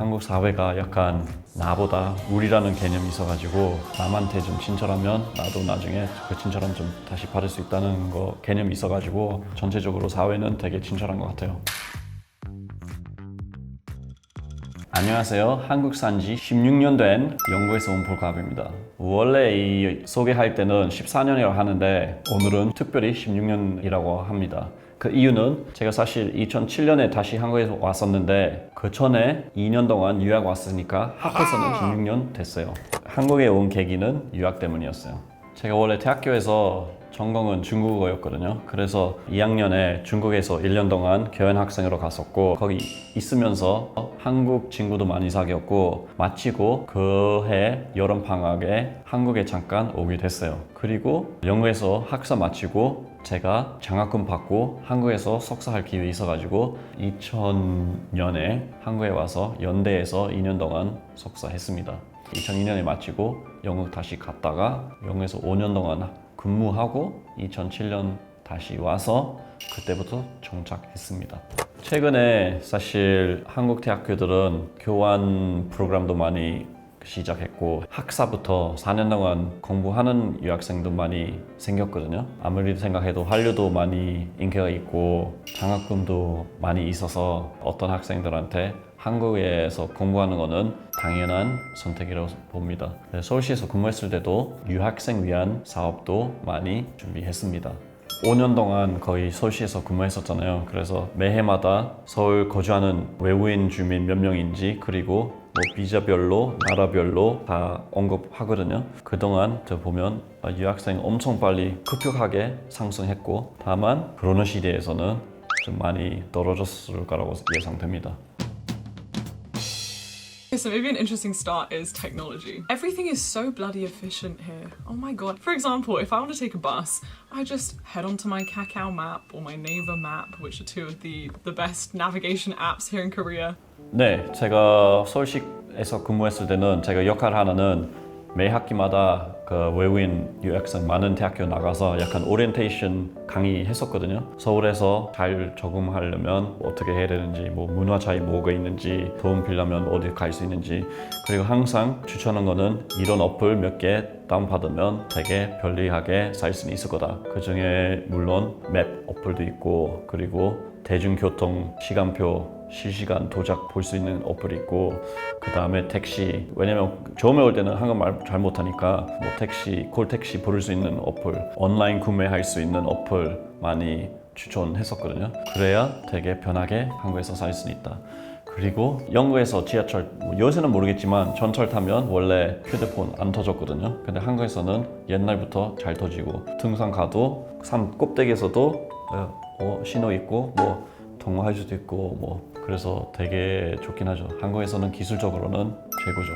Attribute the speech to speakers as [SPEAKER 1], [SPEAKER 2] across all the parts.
[SPEAKER 1] 한국 사회가 약간 나보다 우리라는 개념이 있어가지고 남한테 좀 친절하면 나도 나중에 그 친절함 좀 다시 받을 수 있다는 거 개념이 있어가지고 전체적으로 사회는 되게 친절한 것 같아요. 안녕하세요. 한국 산지 16년 된 영국에서 온 폴카입니다. 원래 이 소개할 때는 14년이라고 하는데 오늘은 특별히 16년이라고 합니다. 그 이유는 제가 사실 2007년에 다시 한국에 왔었는데 그 전에 2년 동안 유학 왔으니까 합해서는 16년 됐어요. 한국에 온 계기는 유학 때문이었어요. 제가 원래 대학교에서 전공은 중국어였거든요. 그래서 2학년에 중국에서 1년 동안 교환학생으로 갔었고 거기 있으면서 한국 친구도 많이 사귀었고 마치고 그 해 여름방학에 한국에 잠깐 오게 됐어요. 그리고 영국에서 학사 마치고 제가 장학금 받고 한국에서 석사할 기회 있어가지고 2000년에 한국에 와서 연대에서 2년 동안 석사했습니다. 2002년에 마치고 영국 다시 갔다가 영국에서 5년 동안 근무하고 2007년 다시 와서 그때부터 정착했습니다. 최근에 사실 한국 대학교들은 교환 프로그램도 많이 시작했고 학사부터 4년 동안 공부하는 유학생도 많이 생겼거든요. 아무리 생각해도 한류도 많이 인기가 있고 장학금도 많이 있어서 어떤 학생들한테 한국에서 공부하는 거는 당연한 선택이라고 봅니다. 서울시에서 근무했을 때도 유학생 위한 사업도 많이 준비했습니다. 5년 동안 거의 서울시에서 근무했었잖아요. 그래서 매해마다 서울 거주하는 외국인 주민 몇 명인지 그리고 비자별로 나라별로 다 언급하거든요. 그동안 저 보면 유학생 엄청 빨리 급격하게 상승했고 다만 코로나 시대에서는 좀 많이 떨어졌을 거라고 예상됩니다.
[SPEAKER 2] So maybe an interesting start is technology. Everything is so bloody efficient here. Oh my god. For example, if I want to take a bus, I just head onto my Kakao map or my Naver map, which are two of the best navigation apps here in Korea.
[SPEAKER 1] 네, 제가 서울시에서 근무했을 때는 제가 역할 하나는 매 학기마다 그 외국인 유학생 많은 대학교 나가서 약간 오리엔테이션 강의 했었거든요. 서울에서 잘 적응하려면 어떻게 해야 되는지, 뭐 문화 차이 뭐가 있는지, 도움 빌려면 어디 갈 수 있는지, 그리고 항상 추천한 거는 이런 어플 몇 개 다운받으면 되게 편리하게 살 수는 있을 거다. 그 중에 물론 맵 어플도 있고, 그리고 대중교통 시간표 실시간 도작 볼 수 있는 어플이 있고 그 다음에 택시, 왜냐면 처음에 올 때는 한국말 잘 못하니까 뭐 택시, 콜택시 부를 수 있는 어플, 온라인 구매할 수 있는 어플 많이 추천했었거든요. 그래야 되게 편하게 한국에서 살 수 있다. 그리고 영국에서 지하철, 요새는 모르겠지만 전철 타면 원래 휴대폰 안 터졌거든요. 근데 한국에서는 옛날부터 잘 터지고 등산 가도 산 꼭대기에서도 신호 있고 뭐 통화할 수도 있고 뭐 그래서 되게 좋긴 하죠. 한국에서는 기술적으로는 최고죠.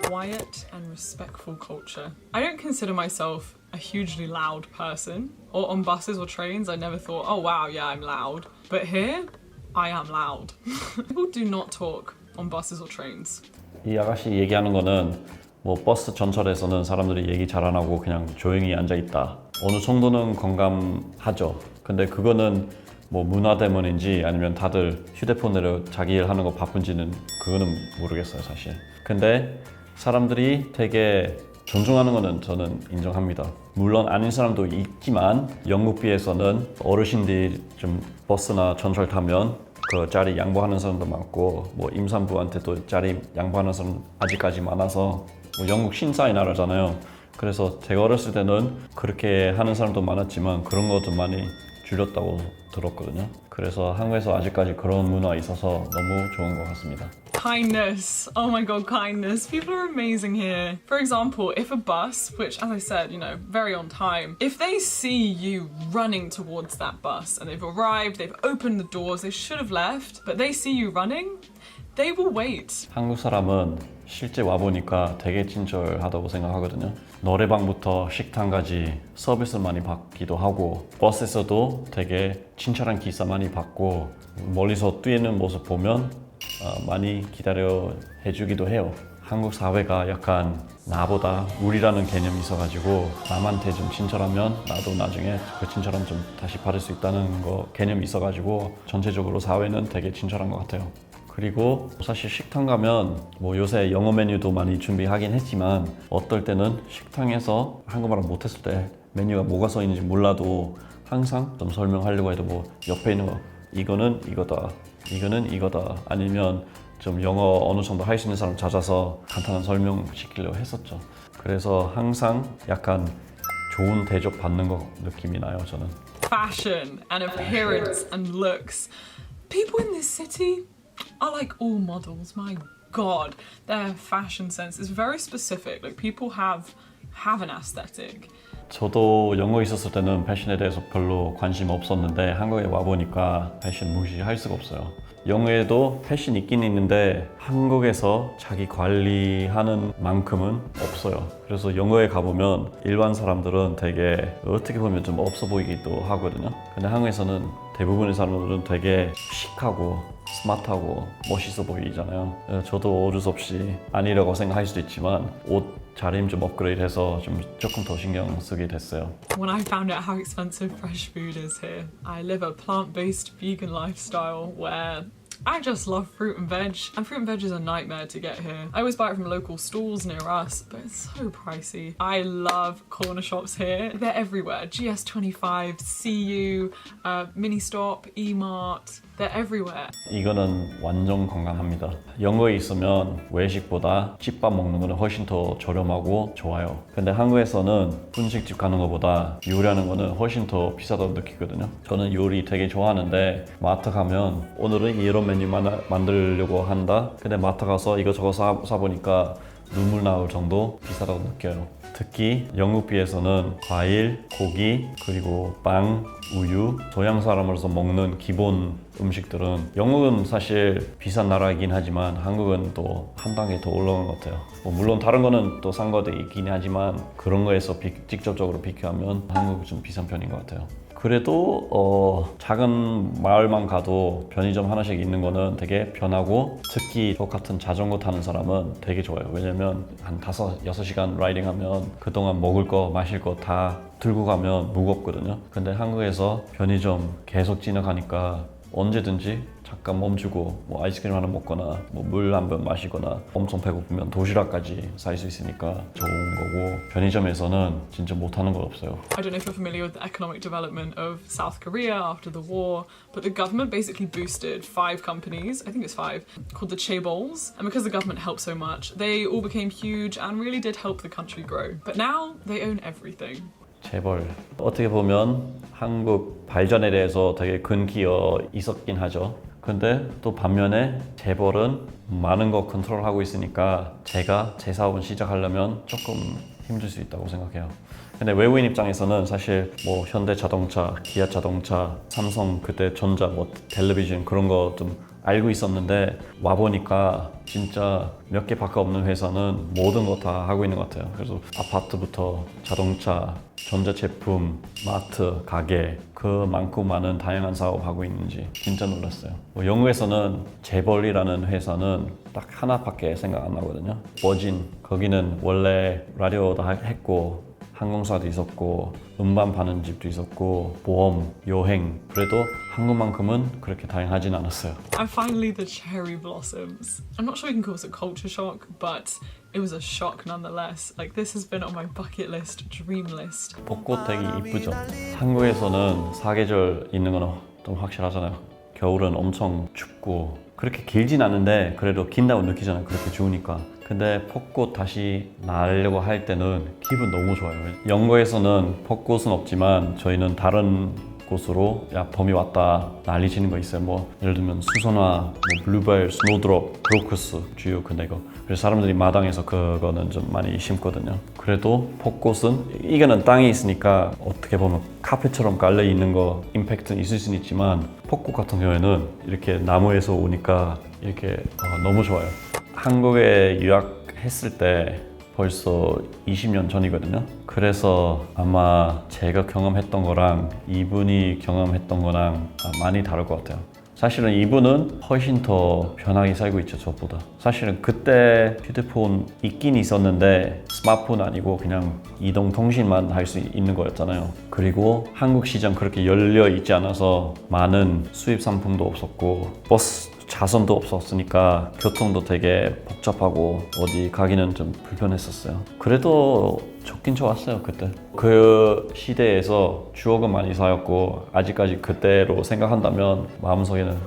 [SPEAKER 2] Quiet and respectful culture. I don't consider myself a hugely loud person. Or on buses or trains, I never thought, oh wow, yeah, I'm loud. But here, I am loud. People do not talk on buses or trains.
[SPEAKER 1] 이 아가씨 얘기하는 거는 뭐 버스 전철에서는 사람들이 얘기 잘 안 하고 그냥 조용히 앉아 있다. 어느 정도는 공감하죠. 근데 그거는 뭐 문화 때문인지 아니면 다들 휴대폰으로 자기 일 하는 거 바쁜지는 그거는 모르겠어요 사실. 근데 사람들이 되게 존중하는 거는 저는 인정합니다. 물론 아닌 사람도 있지만 영국비에서는 어르신들이 좀 버스나 전철 타면 그 자리 양보하는 사람도 많고 뭐 임산부한테도 자리 양보하는 사람 아직까지 많아서 뭐 영국 신사의 나라잖아요. 그래서 제가 어렸을 때는 그렇게 하는 사람도 많았지만 그런 것도 많이 줄였다고 들었거든요. 그래서 한국에서 아직까지 그런 문화가 있어서 너무 좋은 것 같습니다.
[SPEAKER 2] Kindness. Oh my god, kindness. People are amazing here. For example, if a bus, which as I said, you know, very on time, if they see you running towards that bus and they've arrived, they've opened the doors, they should have left, but they see you running, they will wait.
[SPEAKER 1] 한국 사람은 실제 와보니까 되게 친절하다고 생각하거든요. 노래방부터 식당까지 서비스 많이 받기도 하고 버스에서도 되게 친절한 기사 많이 받고 멀리서 뛰는 모습 보면 많이 기다려 해주기도 해요. 한국 사회가 약간 나보다 우리라는 개념이 있어가지고 남한테 좀 친절하면 나도 나중에 그 친절함 좀 다시 받을 수 있다는 거 개념이 있어가지고 전체적으로 사회는 되게 친절한 것 같아요. 그리고 사실 식당 가면 뭐 요새 영어 메뉴도 많이 준비하긴 했지만 어떨 때는 식당에서 한국말을 못했을 때 메뉴가 뭐가 써 있는지 몰라도 항상 좀 설명하려고 해도 뭐 옆에 있는 거 이거는 이거다, 이거는 이거다, 아니면 좀 영어 어느 정도 할 수 있는 사람 찾아서 간단한 설명 시키려고 했었죠. 그래서 항상 약간 좋은 대접 받는 거 느낌이 나요, 저는.
[SPEAKER 2] Fashion and appearance and looks. People in this city are like all models. My God, their fashion sense is very specific. Like people have an aesthetic.
[SPEAKER 1] 저도 영어에 있었을 때는 패션에 대해서 별로 관심 없었는데 한국에 와보니까 패션 무시할 수가 없어요. 영어에도 패션 있긴 있는데 한국에서 자기 관리하는 만큼은 없어요. 그래서 영어에 가보면 일반 사람들은 되게 어떻게 보면 좀 없어 보이기도 하거든요. 근데 한국에서는 대부분의 사람들은 되게 시크하고 스마트하고 멋있어 보이잖아요. 저도 어쩔 수 없이 아니라고 생각할 수도 있지만 옷 자림 좀 업그레이드해서 좀 조금 더 신경 쓰게 됐어요.
[SPEAKER 2] When I found out how expensive fresh food is here, I live a plant-based vegan lifestyle where I just love fruit and veg, and fruit and veg is a nightmare to get here. I always buy it from local stalls near us, but it's so pricey. I love corner shops here. They're everywhere. GS25, CU, Mini Stop, E-Mart. They're everywhere.
[SPEAKER 1] 이거는 완전 공감합니다. 영어에 있으면 외식보다 집밥 먹는 거는 훨씬 더 저렴하고 좋아요. 근데 한국에서는 분식집 가는 것보다 요리하는 거는 훨씬 더 비싸다고 느끼거든요. 저는 요리 되게 좋아하는데 마트 가면 오늘은 이런 메뉴 만들려고 한다. 근데 마트 가서 이거저거 사보니까 눈물 나올 정도 비싸다고 느껴요. 특히 영국비에서는 과일, 고기, 그리고 빵, 우유, 서양 사람으로서 먹는 기본 음식들은 영국은 사실 비싼 나라이긴 하지만 한국은 또 한 단계 더 올라온 것 같아요. 뭐 물론 다른 거는 또 싼 것도 있긴 하지만 그런 거에서 직접적으로 비교하면 한국이 좀 비싼 편인 것 같아요. 그래도 작은 마을만 가도 편의점 하나씩 있는 거는 되게 편하고 특히 저 같은 자전거 타는 사람은 되게 좋아요. 왜냐면 한 5-6시간 라이딩 하면 그동안 먹을 거 마실 거 다 들고 가면 무겁거든요. 근데 한국에서 편의점 계속 지나가니까 언제든지 잠깐 멈추고 뭐 아이스크림 하나 먹거나 뭐 물 한 번 마시거나 엄청 배고프면 도시락까지 살 수 있으니까 좋은 거고 편의점에서는 진짜 못하는 거 없어요.
[SPEAKER 2] I don't know if you're familiar with the economic development of South Korea after the war, but the government basically boosted 5 companies, I think it's 5, called the chaebols. And because the government helped so much, they all became huge and really did help the country grow. But now they own everything.
[SPEAKER 1] 재벌. 어떻게 보면 한국 발전에 대해서 되게 큰 기여 있었긴 하죠. 근데 또 반면에 재벌은 많은 거 컨트롤하고 있으니까 제가 제 사업을 시작하려면 조금 힘들 수 있다고 생각해요. 근데 외국인 입장에서는 사실 뭐 현대자동차, 기아자동차, 삼성 그때 전자, 뭐 텔레비전 그런 거 좀 알고 있었는데 와보니까 진짜 몇 개밖에 없는 회사는 모든 거 다 하고 있는 것 같아요. 그래서 아파트부터 자동차, 전자제품, 마트, 가게 그 많고 많은 다양한 사업 하고 있는지 진짜 놀랐어요. 뭐 영국에서는 재벌이라는 회사는 딱 하나밖에 생각 안 나거든요. 버진 거기는 원래 라디오도 했고 항공사도 있었고 음반 파는 집도 있었고 보험, 여행 그래도 한국만큼은 그렇게 다양하진 않았어요.
[SPEAKER 2] And finally the cherry blossoms. I'm not sure you can call this a culture shock, but it was a shock nonetheless. Like this has been on my bucket list, dream list.
[SPEAKER 1] 벚꽃 되게 이쁘죠? 한국에서는 사계절 있는 거는 좀 확실하잖아요. 겨울은 엄청 춥고 그렇게 길진 않은데 그래도 긴다고 느끼잖아요. 그렇게 좋으니까. 근데 벚꽃 다시 나려고 할 때는 기분 너무 좋아요. 영국에서는 벚꽃은 없지만 저희는 다른 곳으로 야 봄이 왔다 난리 치는 거 있어요. 뭐 예를 들면 수선화, 뭐 블루벨, 스노드롭, 크로커스 주요 근데 이거 그래서 사람들이 마당에서 그거는 좀 많이 심거든요. 그래도 벚꽃은 이거는 땅에 있으니까 어떻게 보면 카펫처럼 깔려 있는 거 임팩트는 있을 수는 있지만 벚꽃 같은 경우에는 이렇게 나무에서 오니까 이렇게 너무 좋아요. 한국에 유학했을 때 벌써 20년 전이거든요. 그래서 아마 제가 경험했던 거랑 이분이 경험했던 거랑 많이 다를 것 같아요. 사실은 이분은 훨씬 더 편하게 살고 있죠, 저보다. 사실은 그때 휴대폰 있긴 있었는데 스마트폰 아니고 그냥 이동통신만 할 수 있는 거였잖아요. 그리고 한국 시장 그렇게 열려 있지 않아서 많은 수입 상품도 없었고 버스 차선도 없었으니까 교통도 되게 복잡하고 어디 가기는 좀 불편했었어요. 그래도 좋긴 좋았어요 그때. 그 시대에서 추억은 많이 쌓였고 아직까지 그때로 생각한다면 마음속에는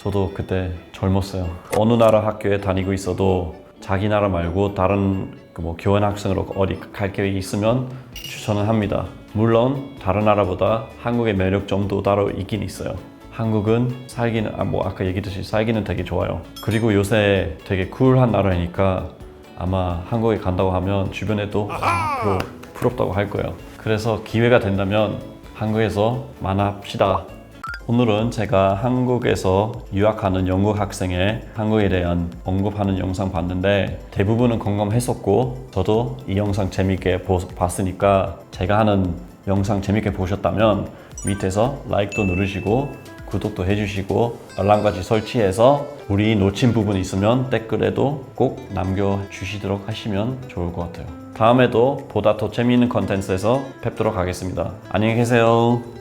[SPEAKER 1] 저도 그때 젊었어요. 어느 나라 학교에 다니고 있어도 자기 나라 말고 다른 뭐 교환 학생으로 어디 갈 계획이 있으면 추천을 합니다. 물론 다른 나라보다 한국의 매력점도 따로 있긴 있어요. 한국은 살기는 아까 얘기했듯이 살기는 되게 좋아요. 그리고 요새 되게 쿨한 나라니까 아마 한국에 간다고 하면 주변에도 부럽다고 할 거예요. 그래서 기회가 된다면 한국에서 만납시다. 오늘은 제가 한국에서 유학하는 영국 학생의 한국에 대한 언급하는 영상 봤는데 대부분은 공감했었고 저도 이 영상 재밌게 봤으니까 제가 하는 영상 재밌게 보셨다면 밑에서 라이크도 누르시고 구독도 해주시고 알람까지 설치해서 우리 놓친 부분 있으면 댓글에도 꼭 남겨주시도록 하시면 좋을 것 같아요. 다음에도 보다 더 재미있는 컨텐츠에서 뵙도록 하겠습니다. 안녕히 계세요.